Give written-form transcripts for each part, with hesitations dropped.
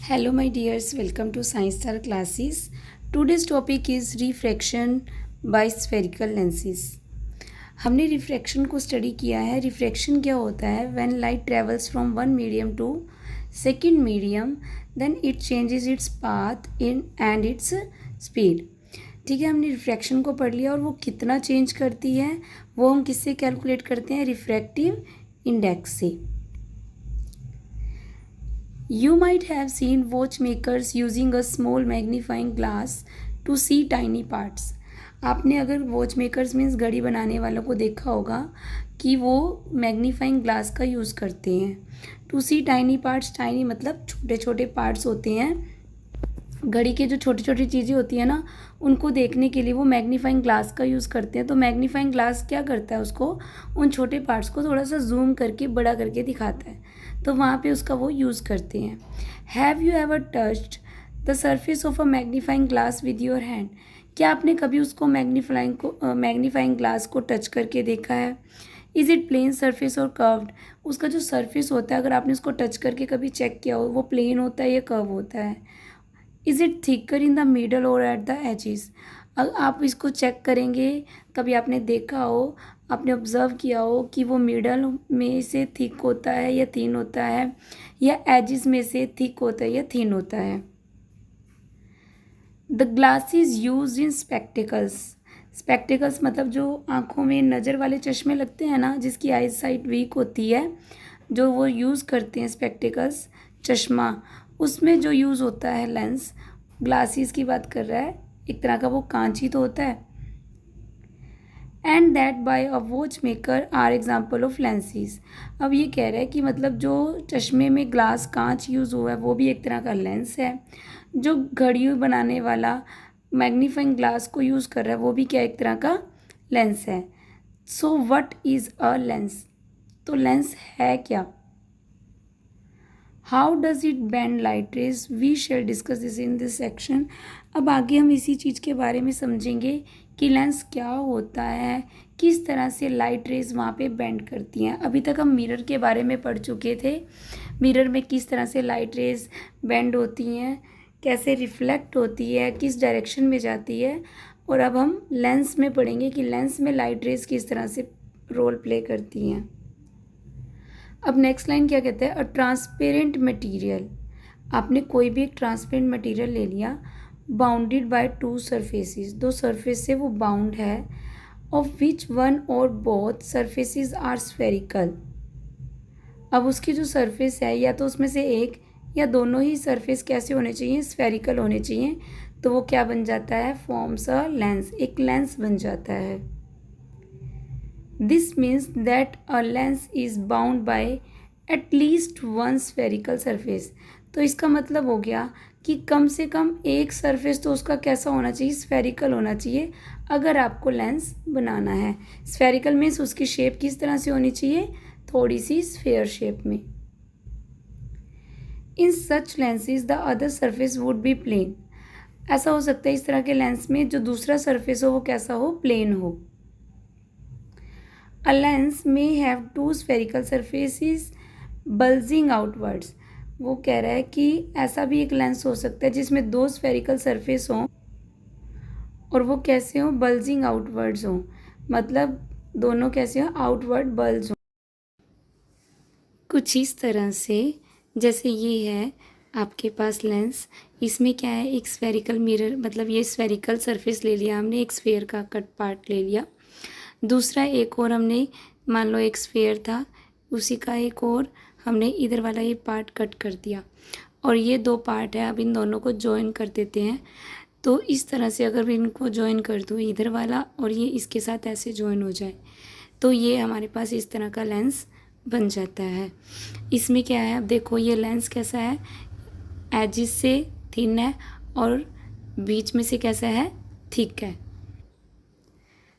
Hello my dears, welcome to Science Star classes. Today's topic is refraction by spherical lenses. हमने refraction को study किया है. Refraction क्या होता है? When light travels from one medium to second medium then it changes its path in and its speed. ठीक है, हमने रिफ्रैक्शन को पढ़ लिया और वो कितना चेंज करती है वो हम किससे कैलकुलेट करते हैं? रिफ्रैक्टिव इंडेक्स से. You might have seen watchmakers using a small magnifying glass to see tiny parts. आपने अगर वॉचमेकर्स मीन्स घड़ी बनाने वालों को देखा होगा कि वो मैग्नीफाइंग ग्लास का यूज़ करते हैं. To see tiny parts, tiny मतलब छोटे छोटे पार्ट्स होते हैं. घड़ी के जो छोटी छोटी चीज़ें होती हैं ना, उनको देखने के लिए वो मैग्नीफाइंग ग्लास का यूज़ करते हैं. तो मैग्नीफाइंग ग्लास क्या करता है? उसको उन छोटे पार्ट्स को थोड़ा सा जूम करके बड़ा करके दिखाता है. तो वहाँ पे उसका वो यूज़ करते हैं. Have you ever touched the surface of a magnifying glass with your hand? क्या आपने कभी उसको मैग्नीफाइंग ग्लास को टच करके देखा है? इज़ इट प्लेन सरफेस और कर्व्ड? उसका जो सरफेस होता है अगर आपने उसको टच करके कभी चेक किया हो, वो प्लेन होता है या कर्व होता है? Is it thicker in the middle और एट द एजेस? आप इसको चेक करेंगे, कभी आपने देखा हो, आपने ऑब्ज़र्व किया हो कि वो मिडल में से थिक होता है या थिन होता है, या एजेस में से थिक होता है या थिन होता है. The glass is use in spectacles. Spectacles मतलब जो आँखों में नज़र वाले चश्मे लगते हैं ना, जिसकी आई साइट वीक होती है, जो वो यूज़ करते हैं स्पेक्टिकल्स, चश्मा, उसमें जो यूज़ होता है लेंस. ग्लासेस की बात कर रहा है, एक तरह का वो कांच ही तो होता है. And that by a watch maker are example of lenses. अब ये कह रहा है कि मतलब जो चश्मे में ग्लास कांच यूज़ हुआ है वो भी एक तरह का लेंस है. जो घड़ी बनाने वाला मैग्नीफाइंग ग्लास को यूज़ कर रहा है वो भी क्या एक तरह का लेंस है. So what is a lens? तो लेंस है क्या? How does it bend light rays? We shall discuss this in this section. अब आगे हम इसी चीज़ के बारे में समझेंगे कि लेंस क्या होता है, किस तरह से लाइट रेज वहाँ पे बेंड करती हैं. अभी तक हम मिरर के बारे में पढ़ चुके थे. मिरर में किस तरह से लाइट रेज बेंड होती हैं, कैसे रिफ्लेक्ट होती है, किस डायरेक्शन में जाती है. और अब हम लेंस में पढ़ेंगे कि लेंस में लाइट रेज किस तरह से रोल प्ले करती हैं. अब नेक्स्ट लाइन क्या कहता है? A transparent material. आपने कोई भी एक ट्रांसपेरेंट मटेरियल ले लिया, बाउंडेड बाय टू सरफेसेस, दो सरफेस से वो बाउंड है, ऑफ विच वन और बोथ सरफेसेस आर स्फेरिकल. अब उसकी जो सरफेस है, या तो उसमें से एक या दोनों ही सरफेस कैसे होने चाहिए? स्फेरिकल होने चाहिए. तो वो क्या बन जाता है? फॉर्म्स अ लेंस, एक लेंस बन जाता है. This means that a lens is bound by at least one spherical surface. तो इसका मतलब हो गया कि कम से कम एक सरफेस तो उसका कैसा होना चाहिए? स्फेरिकल होना चाहिए, अगर आपको लेंस बनाना है. स्फेरिकल मीन्स उसकी शेप किस तरह से होनी चाहिए? थोड़ी सी स्फेयर शेप में. In such lenses the other surface would be plane. ऐसा हो सकता है इस तरह के लेंस में जो दूसरा सरफेस हो वो कैसा हो? प्लेन हो. A lens may have two spherical surfaces bulging outwards. वो कह रहा है कि ऐसा भी एक लेंस हो सकता है जिसमें दो स्फेरिकल सरफेस हों और वो कैसे हों? बल्जिंग आउटवर्ड्स हों. मतलब दोनों कैसे हों? आउटवर्ड बल्ज हों. कुछ इस तरह से जैसे ये है आपके पास लेंस, इसमें क्या है? एक स्फेरिकल मिरर, मतलब ये स्फेरिकल सरफेस ले लिया हमने, एक स्फेयर का कट पार्ट ले लिया. दूसरा एक और हमने, मान लो एक स्फेयर था, उसी का एक और हमने इधर वाला ये पार्ट कट कर दिया, और ये दो पार्ट है. अब इन दोनों को जॉइन कर देते हैं. तो इस तरह से अगर इनको जॉइन कर दो, इधर वाला और ये इसके साथ ऐसे जॉइन हो जाए, तो ये हमारे पास इस तरह का लेंस बन जाता है. इसमें क्या है? अब देखो ये लेंस कैसा है? एजिस से थिन है और बीच में से कैसा है? थिक है.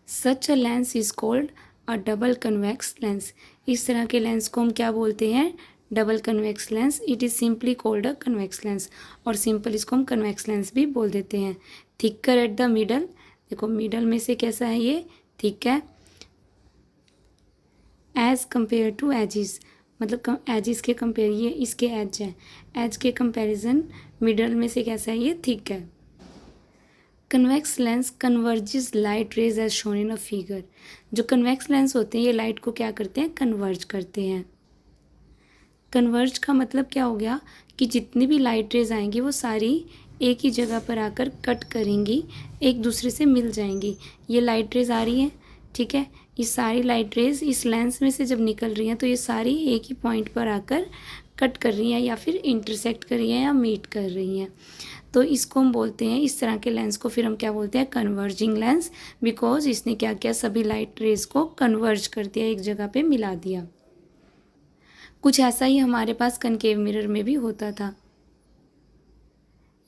Such a lens is called a double convex lens. इस तरह के लेंस को हम क्या बोलते हैं? Double convex lens. It is simply called a convex lens, और सिंपल इसको हम कन्वेक्स लेंस भी बोल देते हैं. थिकर एट द मिडल, देखो मिडल में से कैसा है? ये थिक है. एज कंपेयर टू एजिस, मतलब एजिस के कंपेयर, ये इसके एज है, एज के कंपैरिजन मिडल में से कैसा है, ये थिक है। Convex lens converges light rays as shown in a figure. जो कन्वेक्स लेंस होते हैं ये लाइट को क्या करते हैं, कन्वर्ज करते हैं। कन्वर्ज का मतलब क्या हो गया कि जितनी भी लाइट रेज आएंगी वो सारी एक ही जगह पर आकर कट करेंगी, एक दूसरे से मिल जाएंगी। ये लाइट रेज आ रही हैं, ठीक है, ये सारी लाइट रेज इस लेंस में से जब निकल रही हैं तो ये सारी एक ही पॉइंट पर आकर कट कर रही हैं या फिर इंटरसेक्ट कर रही हैं या मीट कर रही हैं। तो इसको हम बोलते हैं, इस तरह के लेंस को फिर हम क्या बोलते हैं, कन्वर्जिंग लेंस, बिकॉज इसने क्या किया, सभी लाइट रेज को कन्वर्ज कर दिया, एक जगह पे मिला दिया। कुछ ऐसा ही हमारे पास कनकेव मिरर में भी होता था।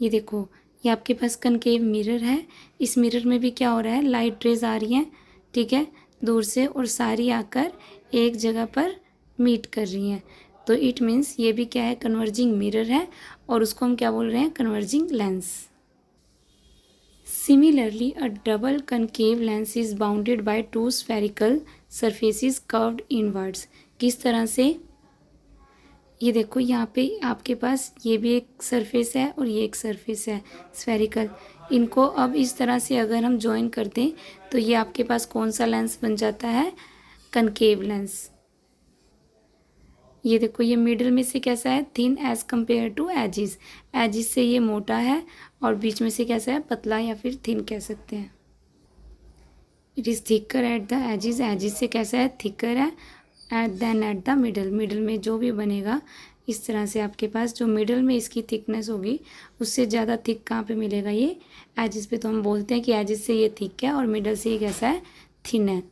ये देखो, ये आपके पास कनकेव मिरर है, इस मिरर में भी क्या हो रहा है, लाइट रेज आ रही हैं, ठीक है, दूर से, और सारी आकर एक जगह पर मीट कर रही हैं। तो इट मीन्स ये भी क्या है, कन्वर्जिंग मिरर है, और उसको हम क्या बोल रहे हैं, converging lens. Similarly a double concave lens is bounded by two spherical surfaces curved inwards. किस तरह से, ये देखो यहाँ पे आपके पास ये भी एक सरफेस है और ये एक सरफेस है स्फेरिकल। इनको अब इस तरह से अगर हम ज्वाइन कर दें तो ये आपके पास कौन सा लेंस बन जाता है, कनकेव लेंस। ये देखो, ये मिडिल में से कैसा है, thin as compare to edges, edges से ये मोटा है, और बीच में से कैसा है, पतला या फिर थिन कह सकते हैं। It is thicker at the edges, edges से कैसा है, थिकर है, than at the middle, middle में जो भी बनेगा इस तरह से आपके पास जो मिडल में इसकी थिकनेस होगी उससे ज़्यादा थिक कहाँ पे मिलेगा, ये एजिस पे। तो हम बोलते हैं कि एजिस से ये थिक है और मिडल से ये कैसा है, थिन है।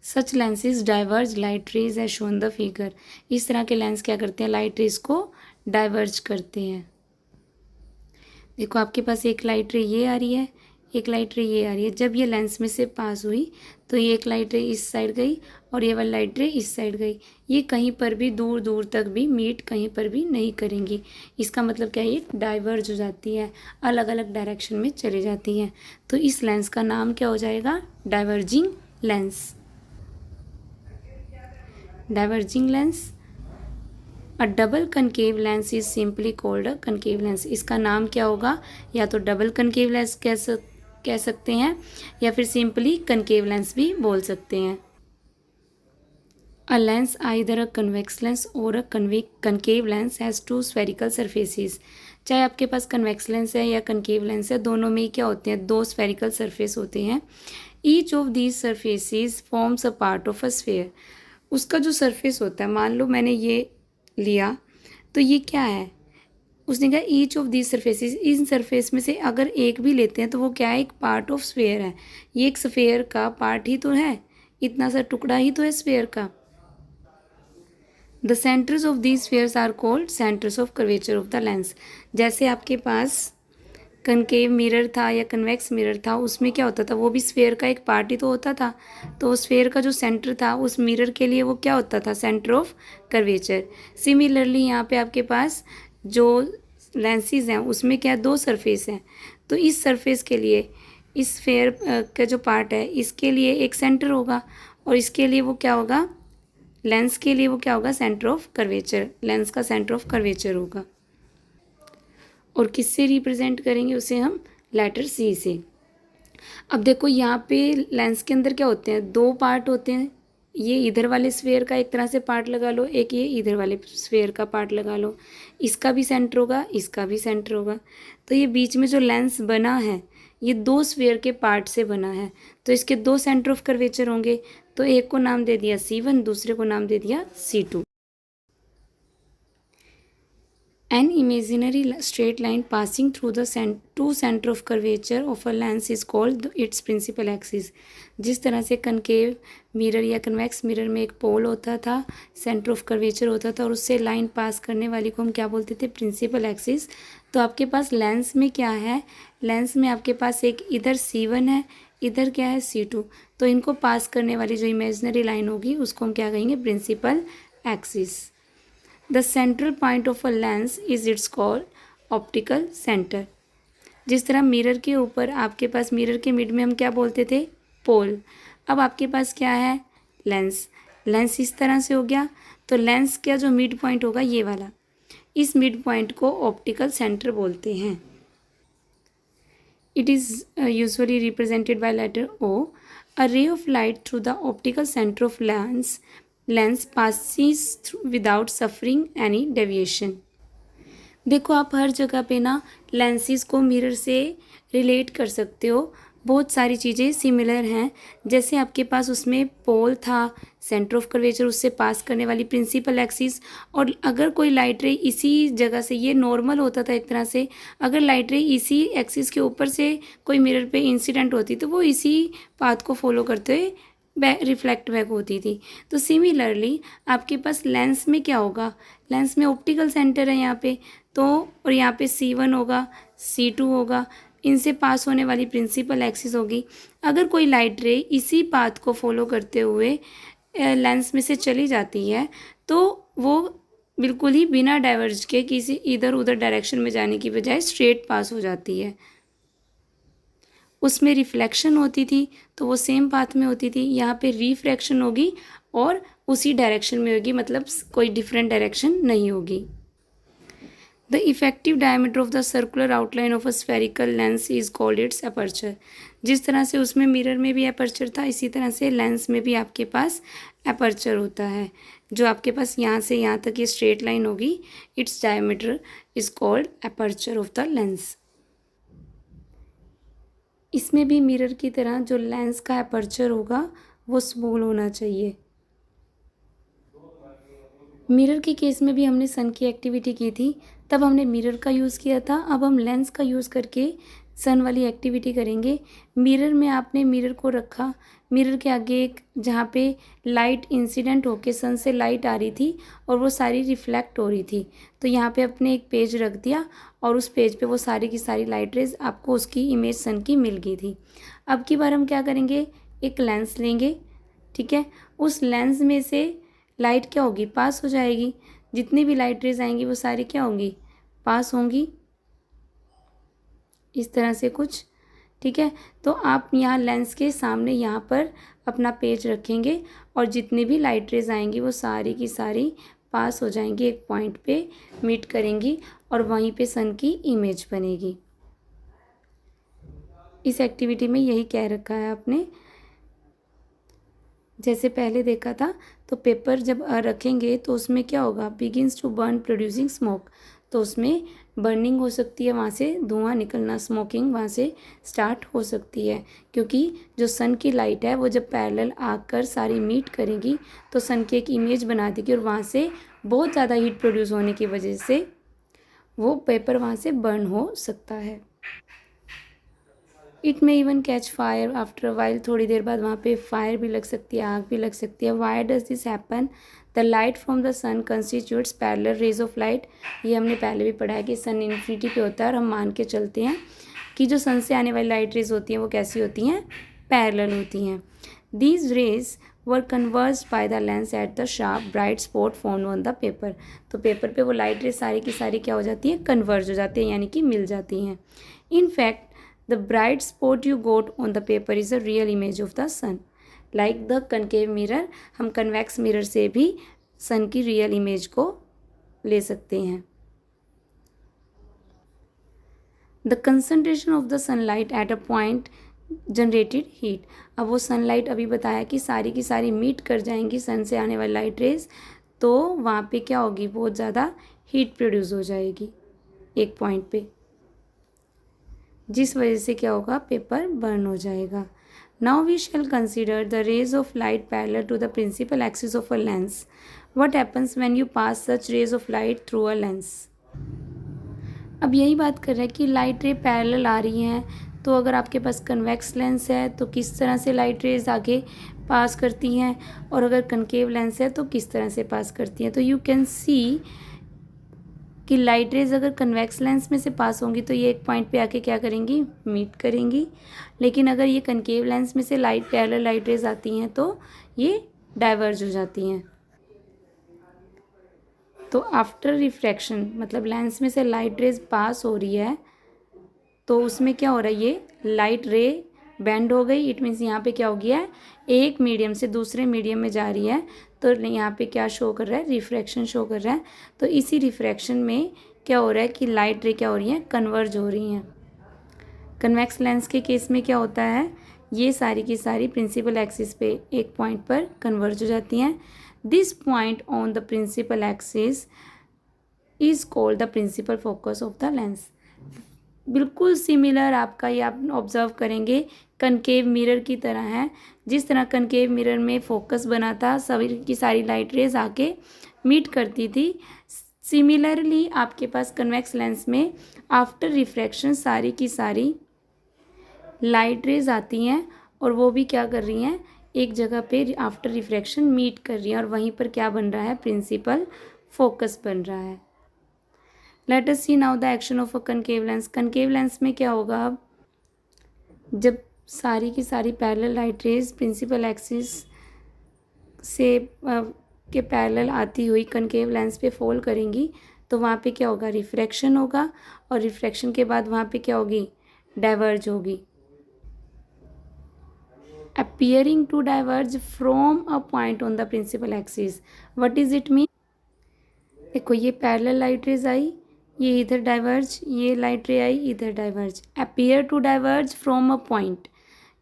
Such lenses diverge light rays as shown the figure. इस तरह के लेंस क्या करते हैं, लाइट रेज को डाइवर्ज करते हैं। देखो आपके पास एक लाइट रे ये आ रही है, एक लाइट रे ये आ रही है। जब ये लेंस में से पास हुई तो ये एक लाइट रे इस साइड गई और ये वाली लाइट रे इस साइड गई। ये कहीं पर भी दूर दूर तक भी मीट कहीं पर भी नहीं करेंगी। इसका मतलब क्या है, ये डाइवर्ज हो जाती है, अलग अलग डायरेक्शन में चली जाती हैं। तो इस लेंस का नाम क्या हो जाएगा, diverging lens. Diverging lens. A double concave lens is simply called a concave lens. इसका नाम क्या होगा, या तो डबल कनकेव लेंस कह सकते हैं या फिर सिंपली कनकेव लेंस भी बोल सकते हैं। A lens either a convex lens और a concave lens has two spherical surfaces. चाहे आपके पास कन्वेक्स लेंस है या कनकेव लेंस है, दोनों में क्या होते हैं, दो स्फेरिकल सरफेस होते हैं। Each of these surfaces forms a part of a sphere. उसका जो सरफेस होता है, मान लो मैंने ये लिया तो ये क्या है, उसने कहा each of these surfaces, in surface में से अगर एक भी लेते हैं तो वो क्या है, एक पार्ट ऑफ स्फेयर है। ये एक स्फेयर का पार्ट ही तो है, इतना सा टुकड़ा ही तो है स्फेयर का। The centres of these spheres are called centres of curvature of the lens. जैसे आपके पास कनकेव मिरर था या कन्वेक्स मिरर था, उसमें क्या होता था, वो भी स्फेयर का एक पार्ट ही तो होता था। तो स्फेयर का जो सेंटर था उस मिरर के लिए वो क्या होता था, सेंटर ऑफ कर्वेचर। सिमिलरली यहाँ पे आपके पास जो लेंसेज हैं उसमें क्या, दो सरफेस हैं। तो इस सरफेस के लिए, इस स्फेयर का जो पार्ट है इसके लिए एक सेंटर होगा, और इसके लिए वो क्या होगा, लेंस के लिए वो क्या होगा, सेंटर ऑफ कर्वेचर। लेंस का सेंटर ऑफ कर्वेचर होगा। और किससे रिप्रेजेंट करेंगे उसे हम, लेटर सी से। अब देखो यहाँ पे लेंस के अंदर क्या होते हैं, दो पार्ट होते हैं। ये इधर वाले स्फेयर का एक तरह से पार्ट लगा लो, एक ये इधर वाले स्फेयर का पार्ट लगा लो। इसका भी सेंटर होगा, इसका भी सेंटर होगा। तो ये बीच में जो लेंस बना है ये दो स्फेयर के पार्ट से बना है, तो इसके दो सेंटर ऑफ कर्वेचर होंगे। तो एक को नाम दे दिया C1, दूसरे को नाम दे दिया C2। An imaginary straight line passing through the two center of curvature of a lens is called its principal axis। जिस तरह से कनकेव मिरर या कन्वेक्स मिरर में एक पोल होता था, सेंटर ऑफ कर्वेचर होता था, और उससे लाइन पास करने वाली को हम क्या बोलते थे, प्रिंसिपल एक्सिस। तो आपके पास लेंस में क्या है, लेंस में आपके पास एक इधर C1 है, इधर क्या है C2। तो इनको पास करने वाली जो इमेजिनरी लाइन होगी उसको हम क्या कहेंगे, principal axis. The central point of a lens is its called optical centre. जिस तरह मिरर के ऊपर आपके पास, मिरर के मिड में हम क्या बोलते थे, पोल। अब आपके पास क्या है, लेंस। लेंस इस तरह से हो गया, तो लेंस का जो मिड पॉइंट होगा ये वाला, इस मिड पॉइंट को ऑप्टिकल सेंटर बोलते हैं। It is usually represented by letter O. A ray of light through the optical center of lens passes through without suffering any deviation. देखो आप हर जगह पे ना लेंसेज को मिरर से रिलेट कर सकते हो, बहुत सारी चीज़ें सिमिलर हैं। जैसे आपके पास उसमें पोल था, सेंटर ऑफ कर्वेचर, उससे पास करने वाली प्रिंसिपल एक्सिस, और अगर कोई लाइट रे इसी जगह से, ये नॉर्मल होता था एक तरह से, अगर लाइट रे इसी एक्सिस के ऊपर से कोई मिरर पे इंसिडेंट होती तो वो इसी पाथ को फॉलो करते हुए रिफ्लेक्ट बैक होती थी। तो सिमिलरली आपके पास लेंस में क्या होगा, लेंस में ऑप्टिकल सेंटर है यहाँ पे, तो और यहाँ पे C1 होगा, C2 होगा, इनसे पास होने वाली प्रिंसिपल एक्सिस होगी। अगर कोई लाइट रे इसी पाथ को फॉलो करते हुए लेंस में से चली जाती है तो वो बिल्कुल ही बिना डाइवर्ज के किसी इधर उधर डायरेक्शन में जाने की बजाय स्ट्रेट पास हो जाती है। उसमें रिफ्लेक्शन होती थी तो वो सेम पाथ में होती थी, यहाँ पे रिफ्रैक्शन होगी और उसी डायरेक्शन में होगी, मतलब कोई डिफरेंट डायरेक्शन नहीं होगी। The effective diameter of the circular outline of a spherical lens is called its aperture. जिस तरह से उसमें मिरर में भी एपर्चर था, इसी तरह से लेंस में भी आपके पास एपर्चर होता है, जो आपके पास यहाँ से यहाँ तक ये स्ट्रेट लाइन होगी। Its diameter is called aperture of the lens. इसमें भी मिरर की तरह जो लेंस का एपर्चर होगा वो स्मॉल होना चाहिए। मिरर के केस में भी हमने सन की एक्टिविटी की थी, तब हमने मिरर का यूज़ किया था। अब हम लेंस का यूज़ करके सन वाली एक्टिविटी करेंगे। मिरर में आपने मिरर को रखा, मिरर के आगे एक जहाँ पे लाइट इंसिडेंट होके सन से लाइट आ रही थी और वो सारी रिफ्लेक्ट हो रही थी, तो यहाँ पे अपने एक पेज रख दिया और उस पेज पे वो सारी की सारी लाइट रेज आपको उसकी इमेज सन की मिल गई थी। अब की बार हम क्या करेंगे, एक लेंस लेंगे, ठीक है, उस लेंस में से लाइट क्या होगी, पास हो जाएगी। जितनी भी लाइट रेज आएंगी वो सारी क्या होंगी, पास होंगी, इस तरह से कुछ, ठीक है। तो आप यहाँ लेंस के सामने यहाँ पर अपना पेज रखेंगे और जितनी भी लाइट रेज आएंगी वो सारी की सारी पास हो जाएंगी, एक पॉइंट पे मीट करेंगी और वहीं पे सन की इमेज बनेगी। इस एक्टिविटी में यही कह रखा है आपने। जैसे पहले देखा था, तो पेपर जब रखेंगे तो उसमें क्या होगा, begins to burn producing smoke, तो उसमें बर्निंग हो सकती है, वहाँ से धुआं निकलना, स्मोकिंग वहाँ से स्टार्ट हो सकती है, क्योंकि जो सन की लाइट है वो जब पैरेलल आकर सारी मीट करेंगी तो सन की एक इमेज बना देगी और वहाँ से बहुत ज़्यादा हीट प्रोड्यूस होने की वजह से वो पेपर वहाँ से बर्न हो सकता है। इट में even catch fire after while, थोड़ी देर बाद वहाँ पे फायर भी लग सकती है, आग भी लग सकती है। Why does this happen, the light from the sun constitutes parallel rays of light. ये हमने पहले भी पढ़ा है कि सन इन्फिनिटी पे होता है और हम मान के चलते हैं कि जो सन से आने वाली लाइट रेज होती हैं वो कैसी होती हैं, पैरेलल होती हैं। These raise were conversed by the lens at the sharp bright spot formed on the paper. तो पेपर पे वो लाइट रेज सारी की सारी क्या हो जाती हैं, कन्वर्ज हो जाती हैं, यानी कि मिल जाती हैं। In fact the bright spot you got on the paper is a real image of the sun. Like the concave mirror, हम convex mirror से भी sun की real image को ले सकते हैं। The concentration of the sunlight at a point generated heat. अब वो sunlight अभी बताया कि सारी की सारी मीट कर जाएंगी सन से आने वाली लाइट रेज, तो वहाँ पे क्या होगी, बहुत ज़्यादा हीट प्रोड्यूस हो जाएगी एक पॉइंट पे, जिस वजह से क्या होगा, पेपर बर्न हो जाएगा। Now we shall consider the rays of light parallel to the principal axis of a lens. What happens when you pass such rays of light through a lens. अब यही बात कर रहे हैं कि लाइट रे पैरेलल आ रही हैं, तो अगर आपके पास कन्वेक्स लेंस है तो किस तरह से लाइट रेज आगे पास करती हैं, और अगर कनकेव लेंस है तो किस तरह से पास करती हैं। तो यू कैन सी कि लाइट रेज अगर कन्वेक्स लेंस में से पास होंगी तो ये एक पॉइंट पे आके क्या करेंगी, मीट करेंगी, लेकिन अगर ये कनकेव लेंस में से पैरेलल लाइट रेज आती हैं तो ये डाइवर्ज हो जाती हैं। तो आफ्टर रिफ्रैक्शन, मतलब लेंस में से लाइट रेज पास हो रही है तो उसमें क्या हो रहा है, ये लाइट रे बेंड हो गई। इट मीन्स यहाँ पे क्या हो गया है, एक मीडियम से दूसरे मीडियम में जा रही है, तो यहाँ पे क्या शो कर रहा है, रिफ्रैक्शन शो कर रहा है। तो इसी रिफ्रैक्शन में क्या हो रहा है कि लाइट रे क्या हो रही है, कन्वर्ज हो रही हैं। कन्वेक्स लेंस के केस में क्या होता है, ये सारी की सारी प्रिंसिपल एक्सिस पे एक पॉइंट पर कन्वर्ज हो जाती हैं। This point on the principal axis is called the principal focus of the lens. बिल्कुल सिमिलर आपका ये आप ऑब्जर्व करेंगे कनकेव मिरर की तरह है। जिस तरह कनकेव मिरर में फोकस बना था, सभी की सारी लाइट रेज आके मीट करती थी, सिमिलरली आपके पास कन्वेक्स लेंस में आफ्टर रिफ्रैक्शन सारी की सारी लाइट रेज आती हैं और वो भी क्या कर रही हैं, एक जगह पे आफ्टर रिफ्रैक्शन मीट कर रही हैं और वहीं पर क्या बन रहा है, प्रिंसिपल फोकस बन रहा है। Let us see now the action of a concave lens. Concave lens में क्या होगा, अब जब सारी की सारी parallel light rays principal axis से के पैरेलल आती हुई कनकेव लेंस पे फॉल करेंगी तो वहाँ पे क्या होगा, रिफ्रैक्शन होगा और रिफ्रैक्शन के बाद वहाँ पे क्या होगी, डाइवर्ज होगी। appearing to diverge from a point on the principal axis. What is it mean? देखो ये पैरेलल लाइट रेज आई, ये इधर डाइवर्ज, ये लाइट रे आई इधर diverge. appear to diverge from a point,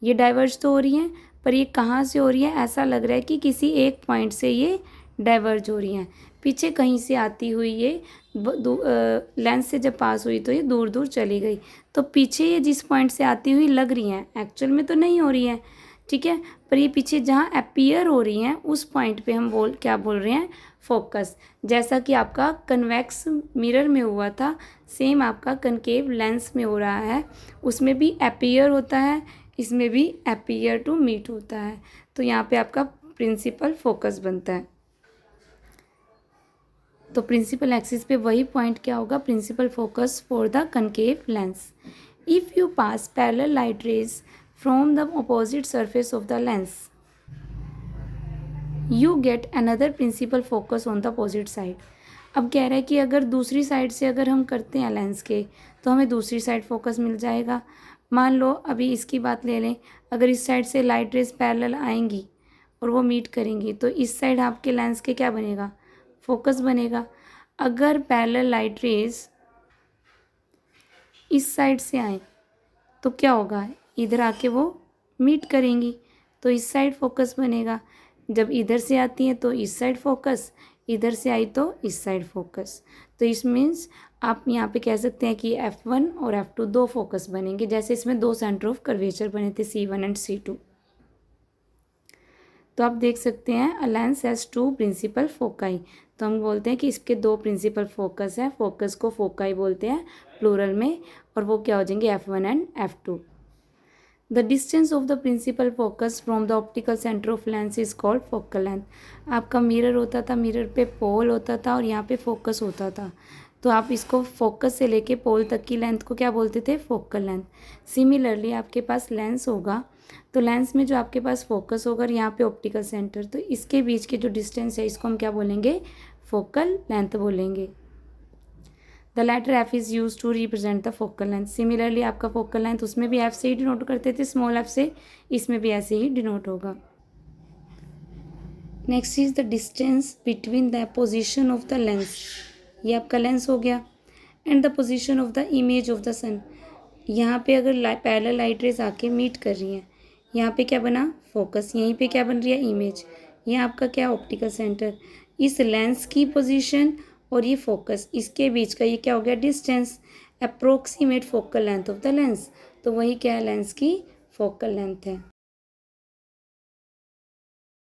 ये डाइवर्ज तो हो रही हैं पर ये कहाँ से हो रही है, ऐसा लग रहा है कि किसी एक पॉइंट से ये डाइवर्ज हो रही हैं। पीछे कहीं से आती हुई ये लेंस से जब पास हुई तो ये दूर दूर चली गई। तो पीछे ये जिस पॉइंट से आती हुई लग रही हैं, एक्चुअल में तो नहीं हो रही हैं, ठीक है, पर ये पीछे जहाँ अपीयर हो रही हैं उस पॉइंट पे हम क्या बोल रहे हैं, फोकस। जैसा कि आपका कन्वेक्स मिरर में हुआ था, सेम आपका कनकेव लेंस में हो रहा है। उसमें भी अपीयर होता है, इसमें भी अपीयर टू मीट होता है। तो यहाँ पे आपका प्रिंसिपल फोकस बनता है। तो प्रिंसिपल एक्सिस पे वही पॉइंट क्या होगा, principal focus for the concave lens. If you pass parallel light rays from the opposite surface of the lens, you get another principal focus on the opposite side. अब कह रहा है कि अगर दूसरी साइड से अगर हम करते हैं लेंस के तो हमें दूसरी साइड फोकस मिल जाएगा। मान लो अभी इसकी बात ले लें, अगर इस साइड से लाइट रेज पैरेलल आएंगी और वो मीट करेंगी तो इस साइड आपके लेंस के क्या बनेगा, फोकस बनेगा। अगर पैरेलल लाइट रेज इस साइड से आए तो क्या होगा, इधर आके वो मीट करेंगी तो इस साइड फोकस बनेगा। जब इधर से आती हैं तो इस साइड फोकस, इधर से आई तो इस साइड फोकस। तो इस मीन्स आप यहाँ पे कह सकते हैं कि F1 और F2 दो फोकस बनेंगे, जैसे इसमें दो सेंटर ऑफ कर्वेचर बने थे C1 एंड C2। तो आप देख सकते हैं a lens has two principal foci. तो हम बोलते हैं कि इसके दो प्रिंसिपल फोकस है, फोकस को फोकाई बोलते हैं प्लूरल में, और वो क्या हो जाएंगे, F1 and F2। The distance of the principal focus from the optical center of lens is called focal length। आपका मिरर होता था, मिरर पे पोल होता था और यहाँ पे फोकस होता था, तो आप इसको फोकस से लेके पोल तक की लेंथ को क्या बोलते थे, फोकल लेंथ। सिमिलरली आपके पास लेंस होगा तो लेंस में जो आपके पास फोकस होगा और यहाँ पे ऑप्टिकल सेंटर, तो इसके बीच के जो डिस्टेंस है इसको हम क्या बोलेंगे, फोकल लेंथ बोलेंगे। The letter F is used to represent the focal length. Similarly आपका फोकल लेंथ उसमें भी एफ से ही डिनोट करते थे, स्मॉल एफ से, इसमें भी ऐसे ही डिनोट होगा। Next is the distance between the position of the lens, ये आपका लेंस हो गया, and the position of the image of the sun. यहाँ पे अगर पैरेलल लाइट रेज आके मीट कर रही हैं, यहाँ पे क्या बना, फोकस, यहीं पे क्या बन रही है, इमेज, यहाँ आपका क्या, ऑप्टिकल सेंटर। इस लेंस की पोजीशन और ये फोकस, इसके बीच का ये क्या हो गया, distance, approximate focal length of the lens. तो वही क्या है, लेंस की फोकल लेंथ है।